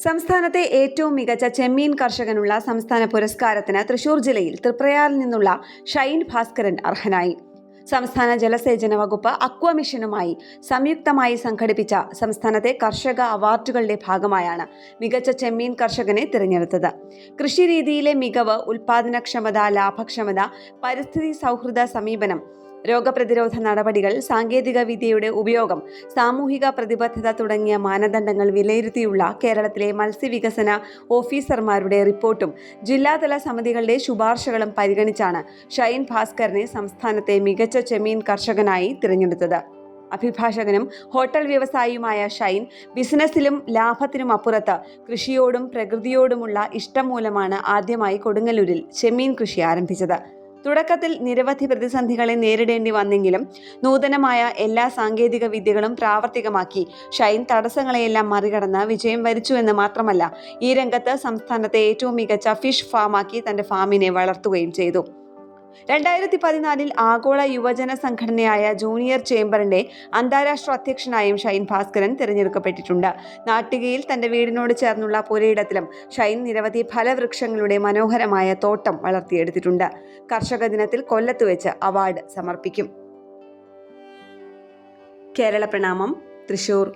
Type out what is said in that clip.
സംസ്ഥാനത്തെ ഏറ്റവും മികച്ച ചെമ്മീൻ കർഷകനുള്ള സംസ്ഥാന പുരസ്കാരത്തിന് തൃശൂർ ജില്ലയിൽ തൃപ്രയാറിൽ നിന്നുള്ള ഷൈൻ ഭാസ്കരൻ അർഹനായി. സംസ്ഥാന ജലസേചന വകുപ്പ് അക്വ മിഷനുമായി സംയുക്തമായി സംഘടിപ്പിച്ച സംസ്ഥാനത്തെ കർഷക അവാർഡുകളുടെ ഭാഗമായാണ് മികച്ച ചെമ്മീൻ കർഷകനെ തിരഞ്ഞെടുത്തത്. കൃഷിരീതിയിലെ മികവ്, ഉൽപാദനക്ഷമത, ലാഭക്ഷമത, പരിസ്ഥിതി സൗഹൃദ സമീപനം, രോഗപ്രതിരോധ നടപടികൾ, സാങ്കേതിക വിദ്യയുടെ ഉപയോഗം, സാമൂഹിക പ്രതിബദ്ധത തുടങ്ങിയ മാനദണ്ഡങ്ങൾ വിലയിരുത്തിയുള്ള കേരളത്തിലെ മത്സ്യവികസന ഓഫീസർമാരുടെ റിപ്പോർട്ടും ജില്ലാതല സമിതികളുടെ ശുപാർശകളും പരിഗണിച്ചാണ് ഷൈൻ ഭാസ്കറിനെ സംസ്ഥാനത്തെ മികച്ച ചെമ്മീൻ കർഷകനായി തിരഞ്ഞെടുത്തത്. അഭിഭാഷകനും ഹോട്ടൽ വ്യവസായിയുമായ ഷൈൻ ബിസിനസ്സിലും ലാഭത്തിനും അപ്പുറത്ത് കൃഷിയോടും പ്രകൃതിയോടുമുള്ള ഇഷ്ടം മൂലമാണ് ആദ്യമായി കൊടുങ്ങല്ലൂരിൽ ചെമ്മീൻ കൃഷി ആരംഭിച്ചത്. തുടക്കത്തിൽ നിരവധി പ്രതിസന്ധികളെ നേരിടേണ്ടി വന്നെങ്കിലും നൂതനമായ എല്ലാ സാങ്കേതിക വിദ്യകളും പ്രാവർത്തികമാക്കി ഷൈൻ തടസ്സങ്ങളെയെല്ലാം മറികടന്ന് വിജയം വരിച്ചുവെന്ന് മാത്രമല്ല, ഈ രംഗത്ത് സംസ്ഥാനത്തെ ഏറ്റവും മികച്ച ഫിഷ് ഫാമാക്കി തന്റെ ഫാമിനെ വളർത്തുകയും ചെയ്തു. 2014 ആഗോള യുവജന സംഘടനയായ ജൂനിയർ ചേംബറിന്റെ അന്താരാഷ്ട്ര അധ്യക്ഷനായും ഷൈൻ ഭാസ്കരൻ തിരഞ്ഞെടുക്കപ്പെട്ടിട്ടുണ്ട്. നാട്ടികയിൽ തന്റെ വീടിനോട് ചേർന്നുള്ള പുരയിടത്തിലും ഷൈൻ നിരവധി ഫലവൃക്ഷങ്ങളുടെ മനോഹരമായ തോട്ടം വളർത്തിയെടുത്തിട്ടുണ്ട്. കർഷക ദിനത്തിൽ കൊല്ലത്ത് വെച്ച് അവാർഡ് സമർപ്പിക്കും. കേരള പ്രണാമം, തൃശൂർ.